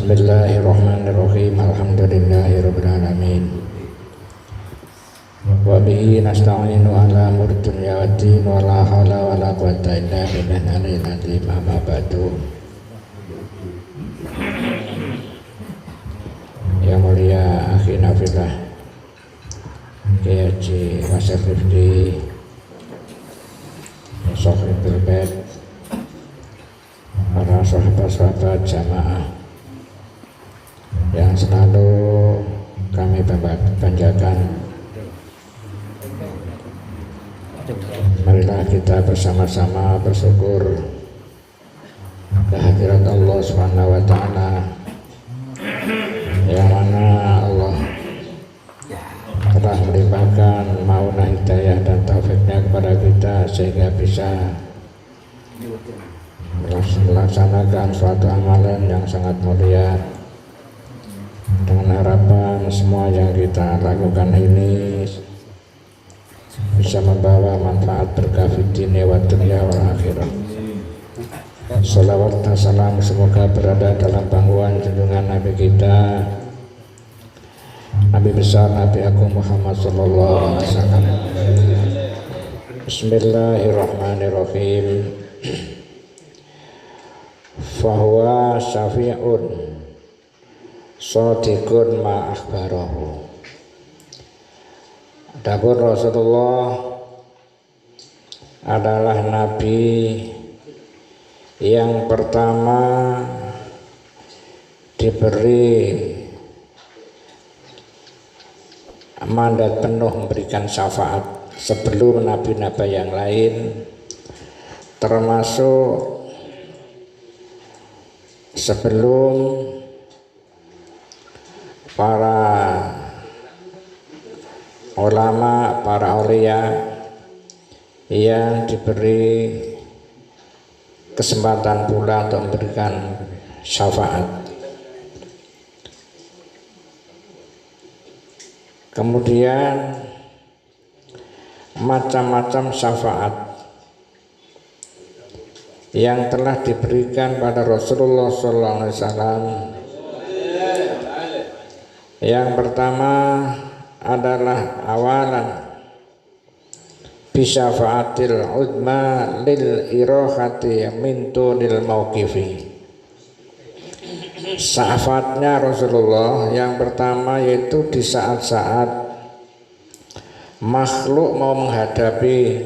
Bismillahirrahmanirrahim. Alhamdulillahirabbil alamin. Wa bihi nasta'inu ala umuri dunya waddin wa la haula wa la quwwata illa billahil azim. Amma ba'du. Yang mulia akhina fillah Kiai Haji Wasef Rifdi Sohibul Bait, para sahabat-sahabat jamaah yang selalu kami banggakan, marilah kita bersama-sama bersyukur kehadirat Allah Subhanahu wa Ta'ala, yang mana Allah telah melimpahkan maunah hidayah dan taufiknya kepada kita sehingga bisa melaksanakan suatu amalan yang sangat mulia, dengan harapan semua yang kita lakukan ini bisa membawa manfaat berkah fid dunya wa dunya wal akhirah. Salawat dan salam semoga berada dalam pangkuan junjungan Nabi kita, Nabi besar Nabi Agung Muhammad sallallahu alaihi wasallam. Bismillahirrahmanirrahim. Fahuwa syafi'un shadiqun ma akhbarahu. Adapun Rasulullah adalah nabi yang pertama diberi mandat penuh memberikan syafaat sebelum nabi-nabi yang lain, termasuk sebelum para ulama, para aulia yang diberi kesempatan pula untuk memberikan syafaat. Kemudian macam-macam syafaat yang telah diberikan pada Rasulullah SAW. Yang pertama adalah awalan bisyafaatil udma lil irohati min tunil mauqifi. Syafaatnya Rasulullah yang pertama yaitu di saat-saat makhluk mau menghadapi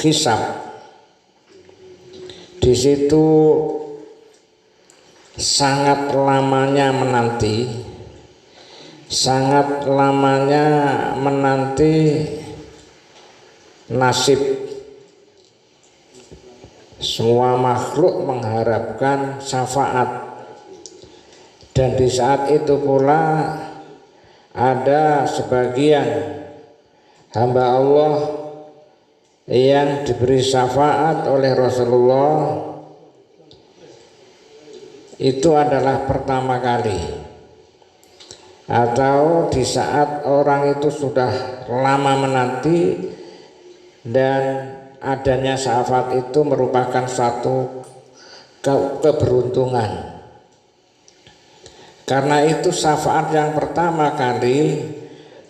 hisab. Di situ sangat lamanya menanti, sangat lamanya menanti nasib. Semua makhluk mengharapkan syafaat, dan di saat itu pula ada sebagian hamba Allah yang diberi syafaat oleh Rasulullah. Itu adalah pertama kali, atau di saat orang itu sudah lama menanti, dan adanya syafaat itu merupakan suatu keberuntungan. Karena itu syafaat yang pertama kali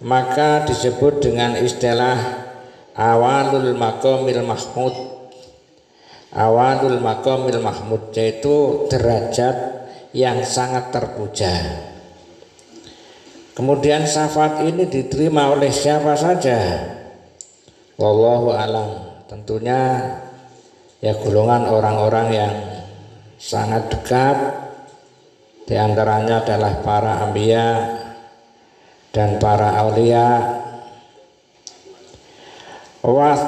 maka disebut dengan istilah awalul maqamil mahmud. Awalul maqamil mahmud yaitu derajat yang sangat terpuja. Kemudian syafaat ini diterima oleh siapa saja? Wallahu alam. Tentunya ya golongan orang-orang yang sangat dekat, di antaranya adalah para anbiya dan para aulia.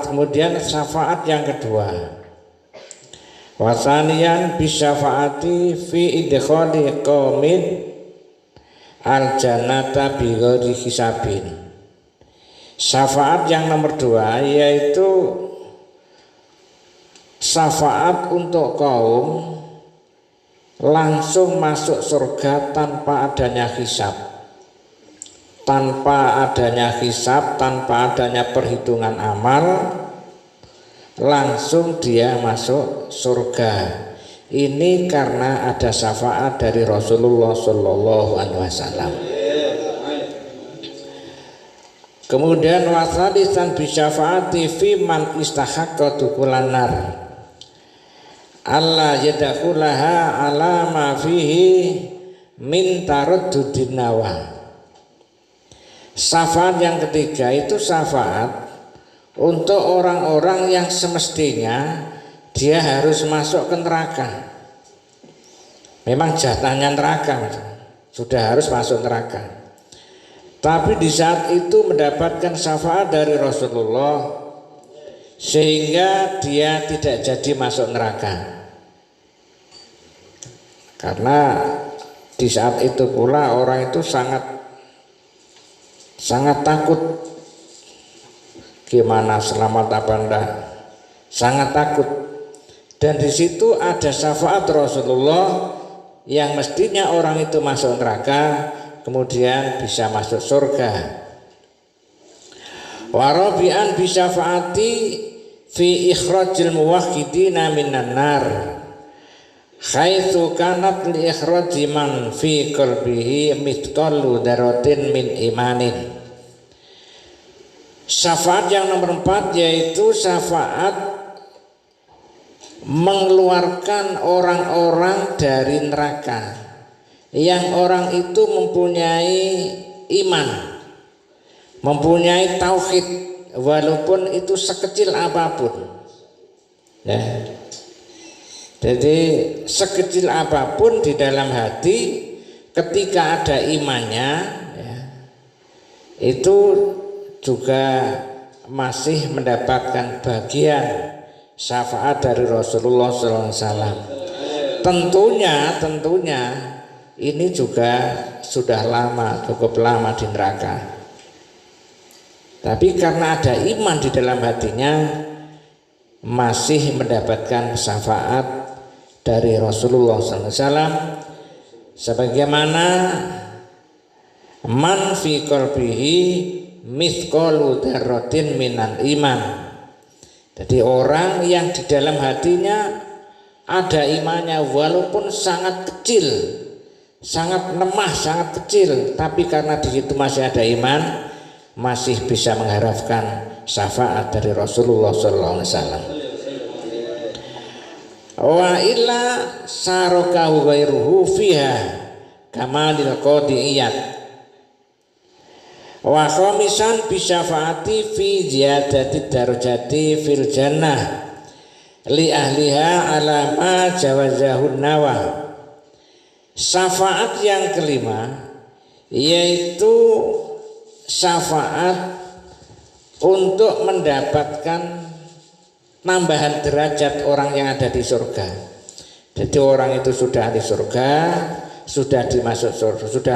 Kemudian syafaat yang kedua, wasaniyan bisyafaati fi idkhali qaumin al-jannata bighairi hisabin. Syafaat yang nomor dua yaitu syafaat untuk kaum langsung masuk surga tanpa adanya hisab. Tanpa adanya hisab, tanpa adanya perhitungan amal, langsung dia masuk surga. Ini karena ada syafaat dari Rasulullah Shallallahu Alaihi Wasallam. Kemudian wasalisan bisyafaati fi man istahaqqa dukulan nar Allah yadkhulaha ala ma fihi min taraddudin nawa. Syafaat yang ketiga itu syafaat untuk orang-orang yang semestinya dia harus masuk ke neraka. Memang jatahnya neraka, sudah harus masuk neraka. Tapi di saat itu mendapatkan syafaat dari Rasulullah sehingga dia tidak jadi masuk neraka. Karena di saat itu pula orang itu sangat takut. Gimana selamat apa enggak? Sangat takut. Dan di situ ada syafaat Rasulullah yang mestinya orang itu masuk neraka kemudian bisa masuk surga. Warabi'an bisyafaati fi ikhrajil muwahhidina minan nar haitsu kanat li ikhraji man fi qalbihi mithqalu dzarratin min imanin. Syafaat yang nomor 4 yaitu syafaat mengeluarkan orang-orang dari neraka yang orang itu mempunyai iman, mempunyai tauhid walaupun itu sekecil apapun ya. Jadi sekecil apapun di dalam hati ketika ada imannya ya, itu juga masih mendapatkan bagian syafaat dari Rasulullah SAW. Tentunya ini juga sudah lama, cukup lama di neraka. Tapi karena ada iman di dalam hatinya masih mendapatkan syafaat dari Rasulullah SAW. Sebagaimana man fi qalbihi mithqalu dzarratin minal iman. Jadi orang yang di dalam hatinya ada imannya walaupun sangat kecil, sangat lemah, sangat kecil, tapi karena di situ masih ada iman, masih bisa mengharapkan syafaat dari Rasulullah SAW. Wa illa sarakahu ghairuhu fiha kamalil qadi'iyat. Wa khamisan bisyafaati fi ziyadati darajati fil jannah li ahliha ala ma jawazahun nawa. Syafaat yang kelima yaitu syafaat untuk mendapatkan tambahan derajat orang yang ada di surga. Jadi orang itu sudah di surga, sudah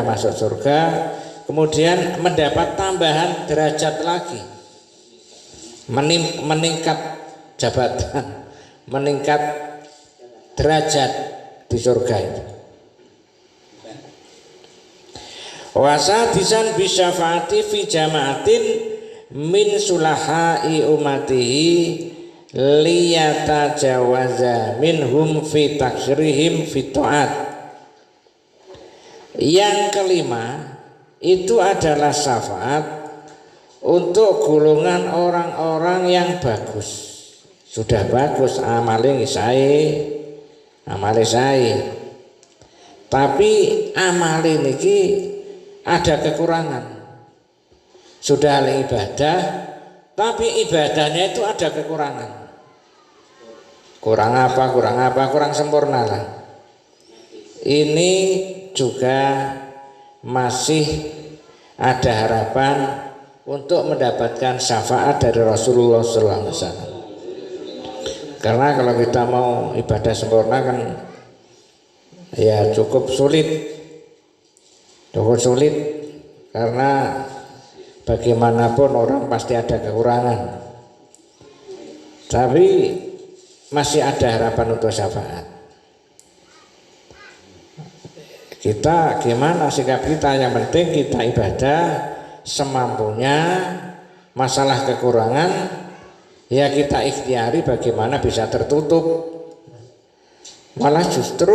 masuk surga, kemudian mendapat tambahan derajat lagi, meningkat jabatan, meningkat derajat di surga itu. Wasadisan bisyafaati fi jama'atin min sulahai umatihi liyatajawaza minhum fi taksirihim fi ta'at. Yang kelima itu adalah syafaat untuk golongan orang-orang yang bagus. Sudah bagus amalnya saya, tapi amalnya niki ada kekurangan. Sudah ibadah, tapi ibadahnya itu ada kekurangan. Kurang sempurna lah. Ini juga masih ada harapan untuk mendapatkan syafaat dari Rasulullah SAW. Karena kalau kita mau ibadah sempurna kan ya cukup sulit karena bagaimanapun orang pasti ada kekurangan, tapi masih ada harapan untuk syafaat. Kita gimana sikap kita? Yang penting kita ibadah semampunya. Masalah kekurangan ya kita ikhtiari bagaimana bisa tertutup. Malah justru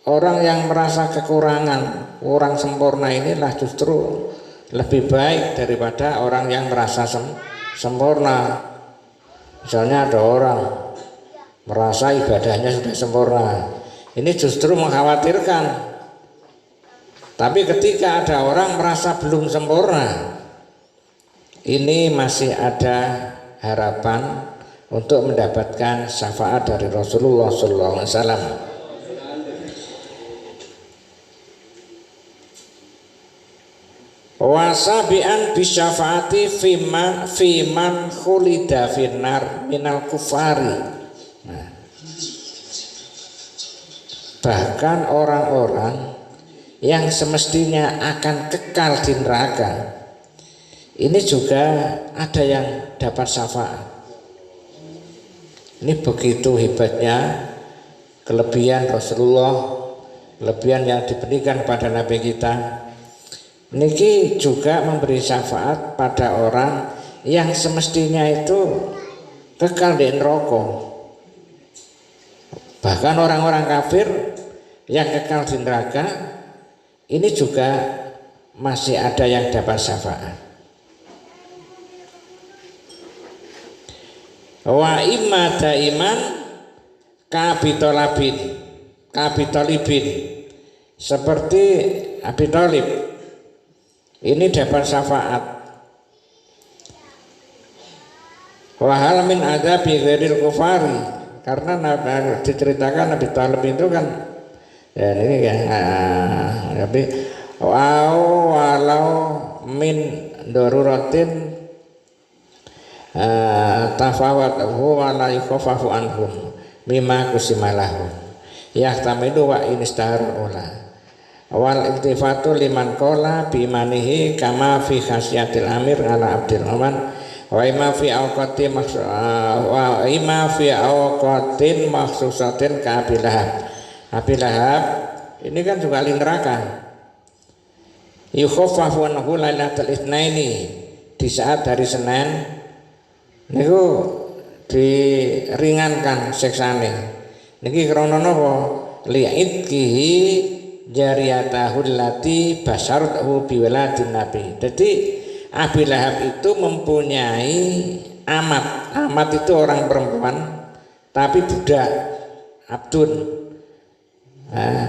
orang yang merasa kekurangan, kurang sempurna inilah justru lebih baik daripada orang yang merasa sempurna. Misalnya ada orang merasa ibadahnya sudah sempurna, ini justru mengkhawatirkan. Tapi ketika ada orang merasa belum sempurna, ini masih ada harapan untuk mendapatkan syafaat dari Rasulullah SAW. Wasabian bisyafaati fiman khulida finnar minal kufari. Nah, bahkan orang-orang yang semestinya akan kekal di neraka, ini juga ada yang dapat syafaat. Ini begitu hebatnya kelebihan Rasulullah, kelebihan yang diberikan kepada Nabi kita. Niki juga memberi syafaat pada orang yang semestinya itu kekal di neraka. Bahkan orang-orang kafir yang kekal di neraka, ini juga masih ada yang dapat syafaat. Wa imma daiman kabitolibin, seperti Abi Thalib, ini dapat syafaat. Wa hal min adzabi ghairil kufari, karena diceritakan Abi Thalib itu kan ya ini ya, tapi walau min daruratin tafawatuhu wa la yukhaffafu anhum mimma kusimalahu yahtamilu wa inistahar ula wal iltifatu liman qala bimanihi kama fi khasyatil amir ala abdil aman wa ima fi awqatin makhsusatin ka Abi Lahab ini kan juga ahli neraka. Yukhaffafu anhu lailatul itsnaini, di saat hari Senin niku diringankan siksane. Niki krana napa? Li'idkihi jariyatahul lati basyaratahu biwaladin nabi. Jadi Abi Lahab itu mempunyai amat. Amat itu orang perempuan tapi budak, abdun. Nah,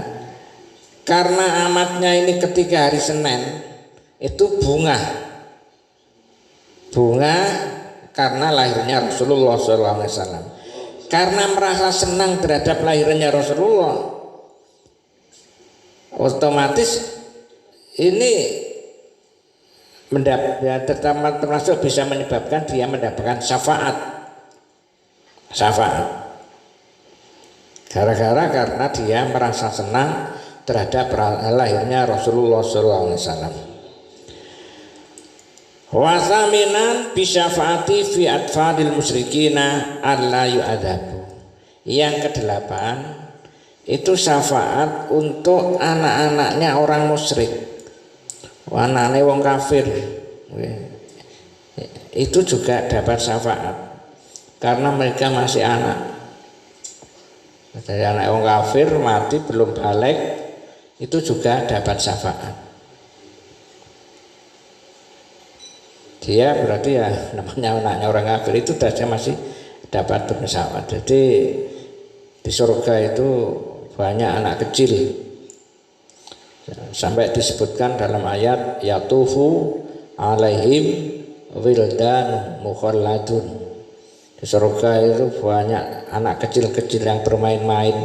karena amatnya ini ketika hari Senin itu bunga karena lahirnya Rasulullah SAW. Karena merasa senang terhadap lahirnya Rasulullah, otomatis ini termasuk bisa menyebabkan dia mendapatkan syafaat. Gara-gara karena dia merasa senang terhadap lahirnya Rasulullah SAW. Wasaminan bisyafaati fi atfadil musyrikina alla yu'adzabu. Yang kedelapan itu syafaat untuk anak-anaknya orang musyrik, anaknya wong kafir. Itu juga dapat syafaat karena mereka masih anak. Jadi anak orang kafir mati belum balik, itu juga dapat syafaat. Dia berarti ya namanya anaknya orang kafir itu saja masih dapat bersyafaat. Jadi di surga itu banyak anak kecil. Sampai disebutkan dalam ayat yatufu alaihim wildan mukhalladun. Di surga itu banyak anak kecil-kecil yang bermain-main.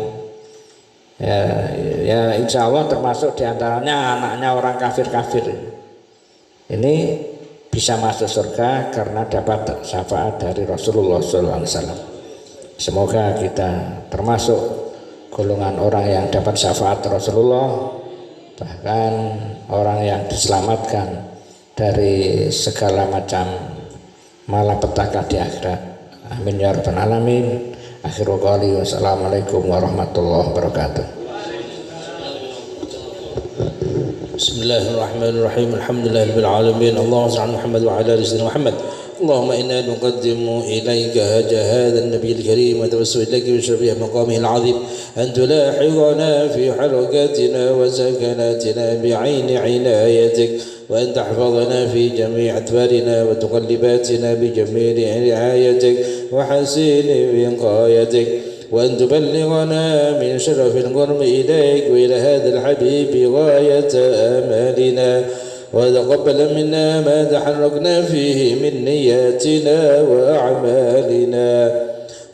Ya insya Allah termasuk diantaranya anaknya orang kafir-kafir. Ini bisa masuk surga karena dapat syafaat dari Rasulullah SAW. Semoga kita termasuk golongan orang yang dapat syafaat Rasulullah, bahkan orang yang diselamatkan dari segala macam malapetaka di akhirat. Amin ya rabbal alamin. Akhirul qali wassalamualaikum warahmatullahi wabarakatuh. Bismillahirrahmanirrahim. Alhamdulillahirabbil alamin. Allahumma shalli ala Muhammad wa ala ali sayyidina Muhammad. اللهم إنا نقدم إليك هذا النبي الكريم وتوسل إليك بشرف مقامه العظيم أن تلاحظنا في حركاتنا وسكناتنا بعين عنايتك، وأن تحفظنا في جميع أدبارنا وتقلباتنا بجميل رعايتك وحسين وقايتك، وأن تبلغنا من شرف القرب إليك وإلى هذا الحبيب غاية آمالنا، وتقبل منا ما تحركنا فيه من نياتنا وأعمالنا،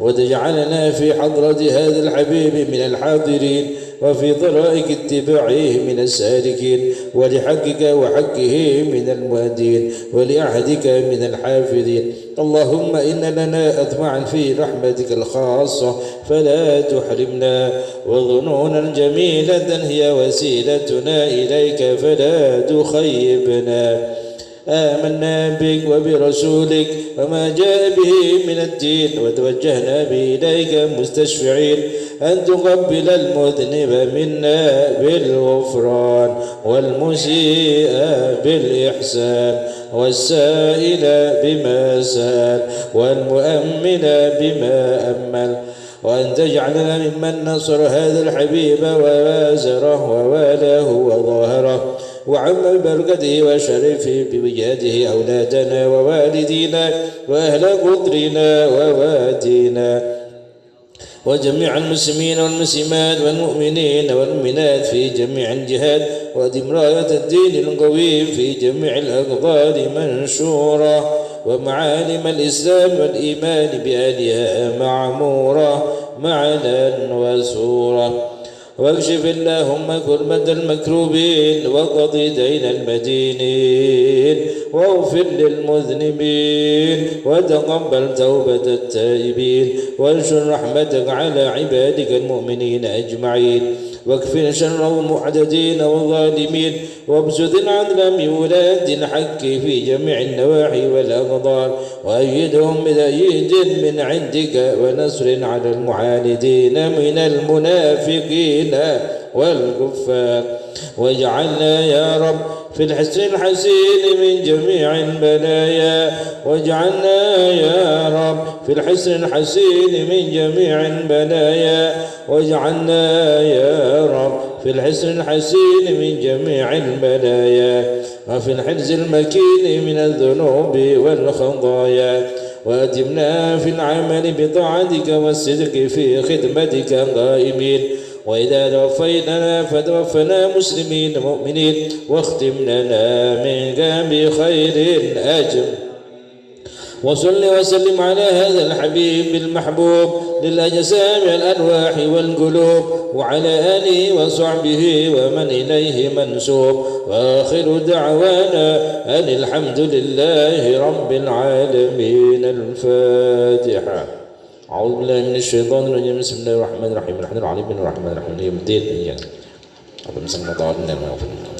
وتجعلنا في حضرة هذا الحبيب من الحاضرين، وفي طرائق اتباعه من السالكين، ولحقك وحقه من المهدين، ولعهدك من الحافظين. اللهم إن لنا أطمعا في رحمتك الخاصة فلا تحرمنا، وظنونا جميلة هي وسيلتنا إليك فلا تخيبنا. آمنا بك وبرسولك وما جاء به من الدين، وتوجهنا به إليك مستشفعين أن تقبل المذنب منا بالغفران، والمسيء بالإحسان، والسائل بما سال، والمؤمن بما أمل، وأن تجعلنا ممن نصر هذا الحبيب ووازره ووالاه وظاهره، وعم ببركته وشرفه بوجاده أولادنا ووالدينا وأهل قدرنا ووادينا، وجميع المسلمين والمسلمات والمؤمنين والمؤمنات في جميع الجهات، وأدم راية الدين القويم في جميع الأقطار منشورة، ومعالم الإسلام والإيمان بأهلها معمورة معنا وسورة. واكشف اللهم كربة المكروبين، وقض دين المدينين، واغفر للمذنبين، وتقبل توبة التائبين، وانشر رحمتك على عبادك المؤمنين أجمعين، واكفر شر المعتدين والظالمين، وابسط العدل من ولاة الحق في جميع النواحي والأقطار، وأيدهم بتأييد من عندك ونصر على المعاندين من المنافقين والكفار، واجعلنا يا رب في الحسن الحسين من جميع البلايا، واجعلنا يا رب في الحسن الحسين من جميع البلايا، واجعلنا يا رب في الحسن الحسين من جميع البلايا، وفي الحرز المكين من الذنوب والخطايا، وأدمنا في العمل بطاعتك والصدق في خدمتك قائمين، وإذا توفيتنا فتوفنا مسلمين مؤمنين، واختم لنا منك بخير أجر. وصل وسلم على هذا الحبيب المحبوب للأجسام الأرواح والقلوب، وعلى آله وصحبه ومن إليه منسوب، وآخر دعوانا أن الحمد لله رب العالمين. الفاتحة. أعوذ بالله من الشيطان الرجيم. بسم الله الرحمن الرحيم. الحمد لله رب العالمين الرحمن الرحيم مالك يوم الدين. إياك نعبد وإياك نستعين.